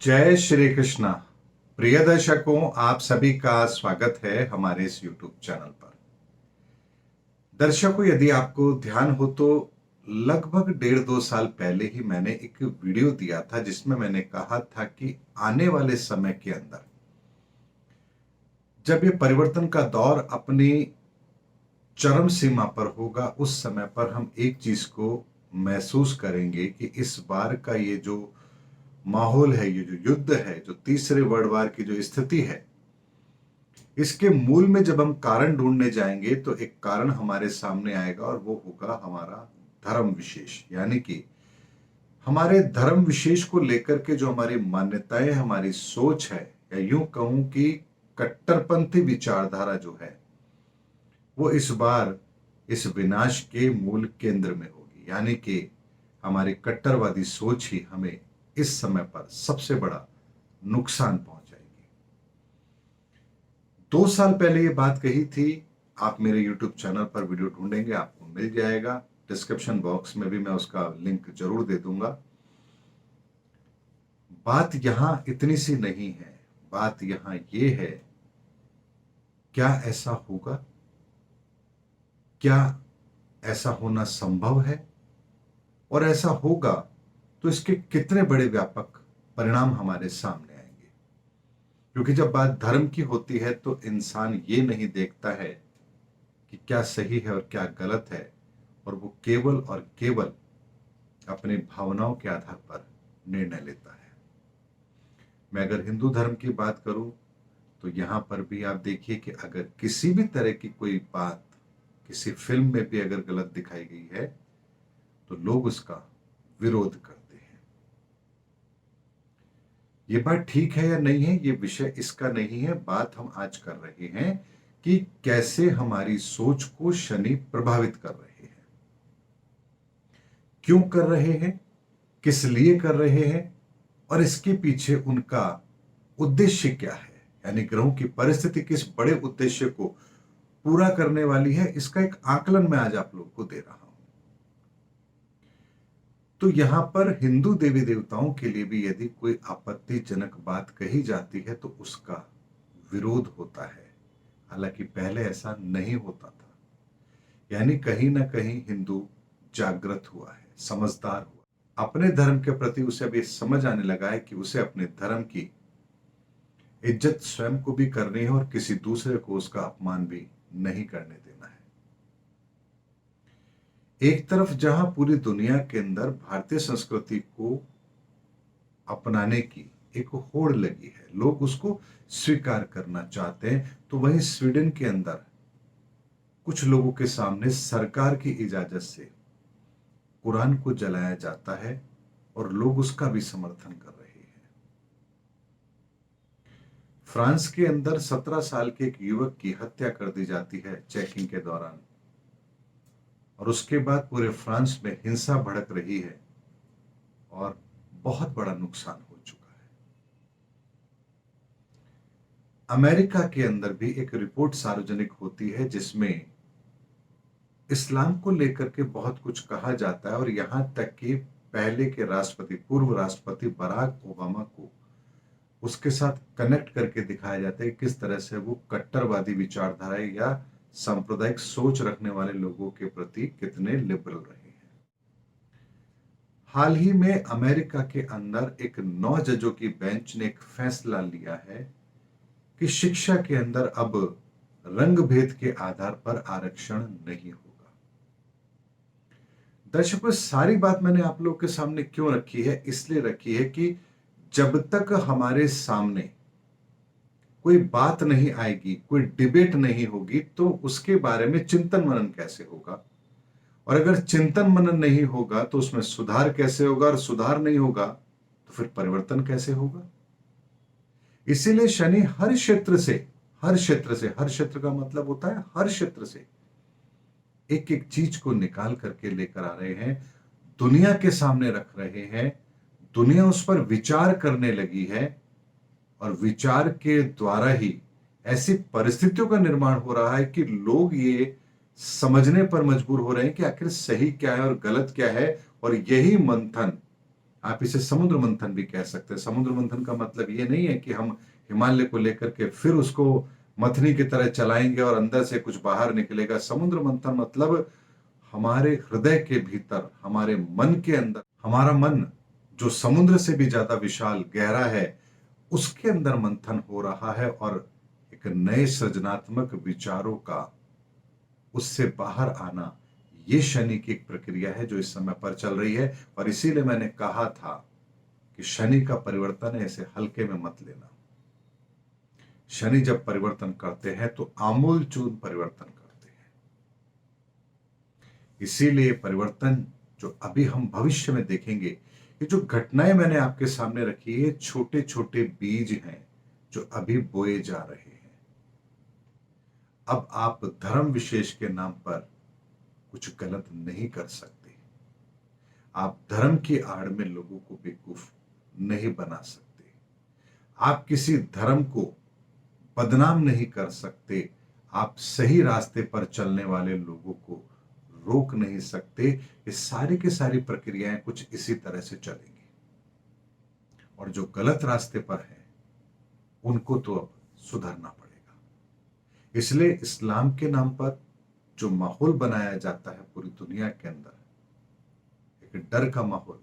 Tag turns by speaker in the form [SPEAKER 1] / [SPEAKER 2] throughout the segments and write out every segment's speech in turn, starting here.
[SPEAKER 1] जय श्री कृष्णा। प्रिय दर्शकों, आप सभी का स्वागत है हमारे इस YouTube चैनल पर। दर्शकों, यदि आपको ध्यान हो तो लगभग 1.5-2 साल पहले ही मैंने एक वीडियो दिया था जिसमें मैंने कहा था कि आने वाले समय के अंदर जब ये परिवर्तन का दौर अपनी चरम सीमा पर होगा, उस समय पर हम एक चीज को महसूस करेंगे कि इस बार का ये जो माहौल है, ये जो युद्ध है, जो तीसरे वर्ल्ड वार की जो स्थिति है, इसके मूल में जब हम कारण ढूंढने जाएंगे तो एक कारण हमारे सामने आएगा और वो होगा हमारा धर्म विशेष। यानी कि हमारे धर्म विशेष को लेकर के जो हमारी मान्यताएं, हमारी सोच है, या यूं कहूं कि कट्टरपंथी विचारधारा जो है, वो इस बार इस विनाश के मूल केंद्र में होगी। यानी कि हमारी कट्टरवादी सोच ही हमें इस समय पर सबसे बड़ा नुकसान पहुंचाएगी। 2 साल पहले ये बात कही थी। आप मेरे YouTube चैनल पर वीडियो ढूंढेंगे, आपको मिल जाएगा। डिस्क्रिप्शन बॉक्स में भी मैं उसका लिंक जरूर दे दूंगा। बात यहां इतनी सी नहीं है, बात यहां ये है, क्या ऐसा होगा? क्या ऐसा होना संभव है? और ऐसा होगा तो इसके कितने बड़े व्यापक परिणाम हमारे सामने आएंगे? क्योंकि जब बात धर्म की होती है तो इंसान ये नहीं देखता है कि क्या सही है और क्या गलत है, और वो केवल और केवल अपनी भावनाओं के आधार पर निर्णय लेता है। मैं अगर हिंदू धर्म की बात करूं तो यहां पर भी आप देखिए कि अगर किसी भी तरह की कोई बात किसी फिल्म में भी अगर गलत दिखाई गई है तो लोग उसका विरोध करते हैं। ये बात ठीक है या नहीं है, ये विषय इसका नहीं है। बात हम आज कर रहे हैं कि कैसे हमारी सोच को शनि प्रभावित कर रहे हैं, क्यों कर रहे हैं, किस लिए कर रहे हैं, और इसके पीछे उनका उद्देश्य क्या है। यानी ग्रहों की परिस्थिति किस बड़े उद्देश्य को पूरा करने वाली है, इसका एक आकलन मैं आज आप लोगों को दे रहा हूं। तो यहां पर हिंदू देवी देवताओं के लिए भी यदि कोई आपत्तिजनक बात कही जाती है तो उसका विरोध होता है। हालांकि पहले ऐसा नहीं होता था। यानी कहीं ना कहीं हिंदू जागृत हुआ है, समझदार हुआ, अपने धर्म के प्रति उसे अब ये समझ आने लगा है कि उसे अपने धर्म की इज्जत स्वयं को भी करनी है और किसी दूसरे को उसका अपमान भी नहीं करने देना है। एक तरफ जहां पूरी दुनिया के अंदर भारतीय संस्कृति को अपनाने की एक होड़ लगी है, लोग उसको स्वीकार करना चाहते हैं, तो वहीं स्वीडन के अंदर कुछ लोगों के सामने सरकार की इजाजत से कुरान को जलाया जाता है और लोग उसका भी समर्थन कर रहे हैं। फ्रांस के अंदर 17 साल के एक युवक की हत्या कर दी जाती है चेकिंग के दौरान, और उसके बाद पूरे फ्रांस में हिंसा भड़क रही है और बहुत बड़ा नुकसान हो चुका है। अमेरिका के अंदर भी एक रिपोर्ट सार्वजनिक होती है जिसमें इस्लाम को लेकर के बहुत कुछ कहा जाता है, और यहां तक कि पहले के राष्ट्रपति, पूर्व राष्ट्रपति बराक ओबामा को उसके साथ कनेक्ट करके दिखाया जाता है किस तरह से वो कट्टरवादी विचारधारा या सांप्रदायिक सोच रखने वाले लोगों के प्रति कितने लिबरल रहे हैं। हाल ही में अमेरिका के अंदर एक 9 जजों की बेंच ने एक फैसला लिया है कि शिक्षा के अंदर अब रंग भेद के आधार पर आरक्षण नहीं होगा। दर्शकों, सारी बात मैंने आप लोगों के सामने क्यों रखी है? इसलिए रखी है कि जब तक हमारे सामने कोई बात नहीं आएगी, कोई डिबेट नहीं होगी, तो उसके बारे में चिंतन मनन कैसे होगा? और अगर चिंतन मनन नहीं होगा तो उसमें सुधार कैसे होगा? और सुधार नहीं होगा तो फिर परिवर्तन कैसे होगा? इसीलिए शनि हर क्षेत्र से, हर क्षेत्र से, हर क्षेत्र का मतलब होता है हर क्षेत्र से एक एक चीज को निकाल करके लेकर आ रहे हैं, दुनिया के सामने रख रहे हैं। दुनिया उस पर विचार करने लगी है और विचार के द्वारा ही ऐसी परिस्थितियों का निर्माण हो रहा है कि लोग ये समझने पर मजबूर हो रहे हैं कि आखिर सही क्या है और गलत क्या है। और यही मंथन आप इसे समुद्र मंथन भी कह सकते हैं। समुद्र मंथन का मतलब ये नहीं है कि हम हिमालय को लेकर के फिर उसको मथनी की तरह चलाएंगे और अंदर से कुछ बाहर निकलेगा। समुद्र मंथन मतलब हमारे हृदय के भीतर, हमारे मन के अंदर, हमारा मन जो समुद्र से भी ज्यादा विशाल गहरा है, उसके अंदर मंथन हो रहा है और एक नए सृजनात्मक विचारों का उससे बाहर आना, ये शनि की एक प्रक्रिया है जो इस समय पर चल रही है। और इसीलिए मैंने कहा था कि शनि का परिवर्तन है, इसे हल्के में मत लेना। शनि जब परिवर्तन करते हैं तो आमूलचूल परिवर्तन करते हैं। इसीलिए परिवर्तन जो अभी हम भविष्य में देखेंगे, ये जो घटनाएं मैंने आपके सामने रखी है, छोटे छोटे बीज हैं जो अभी बोए जा रहे हैं। अब आप धर्म विशेष के नाम पर कुछ गलत नहीं कर सकते। आप धर्म की आड़ में लोगों को बेवकूफ नहीं बना सकते। आप किसी धर्म को बदनाम नहीं कर सकते। आप सही रास्ते पर चलने वाले लोगों को रोक नहीं सकते। ये सारी की सारी प्रक्रियाएं कुछ इसी तरह से चलेंगी। और जो गलत रास्ते पर हैं उनको तो अब सुधरना पड़ेगा। इसलिए इस्लाम के नाम पर जो माहौल बनाया जाता है पूरी दुनिया के अंदर, एक डर का माहौल,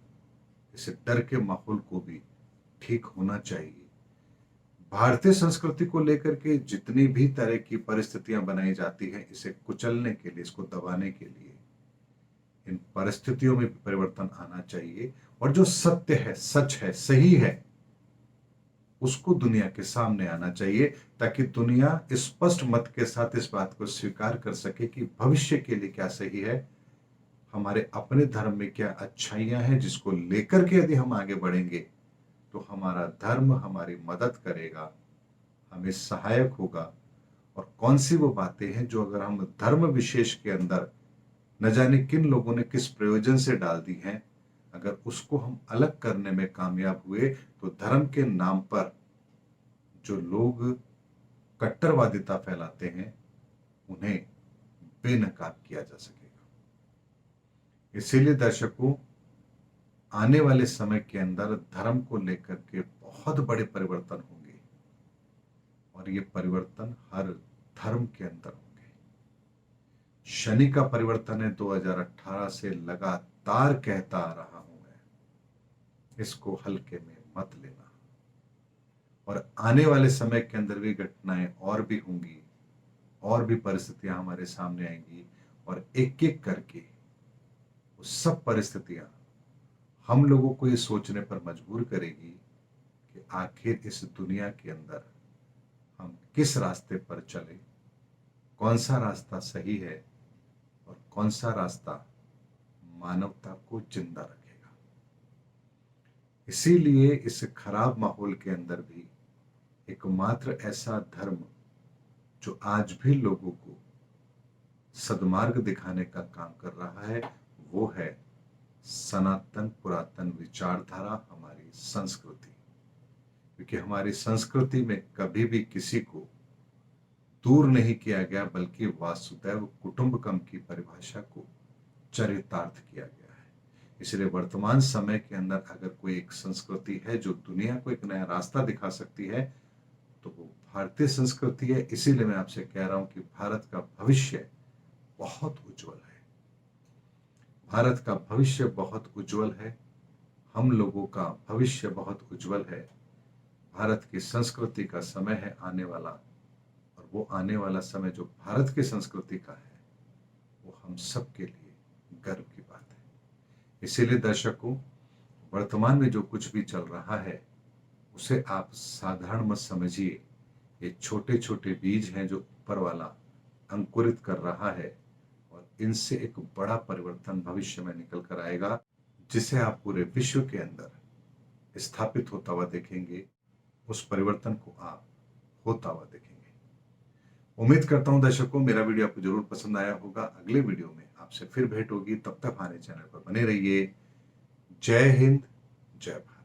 [SPEAKER 1] इस डर के माहौल को भी ठीक होना चाहिए। भारतीय संस्कृति को लेकर के जितनी भी तरह की परिस्थितियां बनाई जाती हैं, इसे कुचलने के लिए, इसको दबाने के लिए, इन परिस्थितियों में भी परिवर्तन आना चाहिए। और जो सत्य है, सच है, सही है, उसको दुनिया के सामने आना चाहिए, ताकि दुनिया स्पष्ट मत के साथ इस बात को स्वीकार कर सके कि भविष्य के लिए क्या सही है, हमारे अपने धर्म में क्या अच्छाइयां हैं, जिसको लेकर के यदि हम आगे बढ़ेंगे तो हमारा धर्म हमारी मदद करेगा, हमें सहायक होगा। और कौन सी वो बातें हैं जो अगर हम धर्म विशेष के अंदर न जाने किन लोगों ने किस प्रयोजन से डाल दी हैं, अगर उसको हम अलग करने में कामयाब हुए तो धर्म के नाम पर जो लोग कट्टरवादिता फैलाते हैं उन्हें बेनकाब किया जा सकेगा। इसीलिए दर्शकों, आने वाले समय के अंदर धर्म को लेकर के बहुत बड़े परिवर्तन होंगे और ये परिवर्तन हर धर्म के अंदर होंगे। शनि का परिवर्तन है 2018 से लगातार कहता आ रहा हूं मैं, इसको हल्के में मत लेना। और आने वाले समय के अंदर भी घटनाएं और भी होंगी, और भी परिस्थितियां हमारे सामने आएंगी, और एक एक करके वो सब परिस्थितियां हम लोगों को ये सोचने पर मजबूर करेगी कि आखिर इस दुनिया के अंदर हम किस रास्ते पर चले, कौन सा रास्ता सही है और कौन सा रास्ता मानवता को जिंदा रखेगा। इसीलिए इस खराब माहौल के अंदर भी एकमात्र ऐसा धर्म जो आज भी लोगों को सद्मार्ग दिखाने का काम कर रहा है, वो है सनातन पुरातन विचारधारा, हमारी संस्कृति। क्योंकि हमारी संस्कृति में कभी भी किसी को दूर नहीं किया गया, बल्कि वासुदैव कुटुंबकम की परिभाषा को चरितार्थ किया गया है। इसलिए वर्तमान समय के अंदर अगर कोई एक संस्कृति है जो दुनिया को एक नया रास्ता दिखा सकती है, तो वो भारतीय संस्कृति है। इसीलिए मैं आपसे कह रहा हूं कि भारत का भविष्य बहुत उज्जवल है। भारत का भविष्य बहुत उज्जवल है। हम लोगों का भविष्य बहुत उज्जवल है। भारत की संस्कृति का समय है आने वाला, और वो आने वाला समय जो भारत की संस्कृति का है, वो हम सब के लिए गर्व की बात है। इसीलिए दर्शकों, वर्तमान में जो कुछ भी चल रहा है उसे आप साधारण मत समझिए। ये छोटे छोटे बीज हैं जो ऊपर वाला अंकुरित कर रहा है, और इनसे एक बड़ा परिवर्तन भविष्य में निकल कर आएगा, जिसे आप पूरे विश्व के अंदर स्थापित होता हुआ देखेंगे। उस परिवर्तन को आप होता हुआ देखेंगे। उम्मीद करता हूं दर्शकों, मेरा वीडियो आपको जरूर पसंद आया होगा। अगले वीडियो में आपसे फिर भेंट होगी, तब तक हमारे चैनल पर बने रहिए। जय हिंद, जय भारत।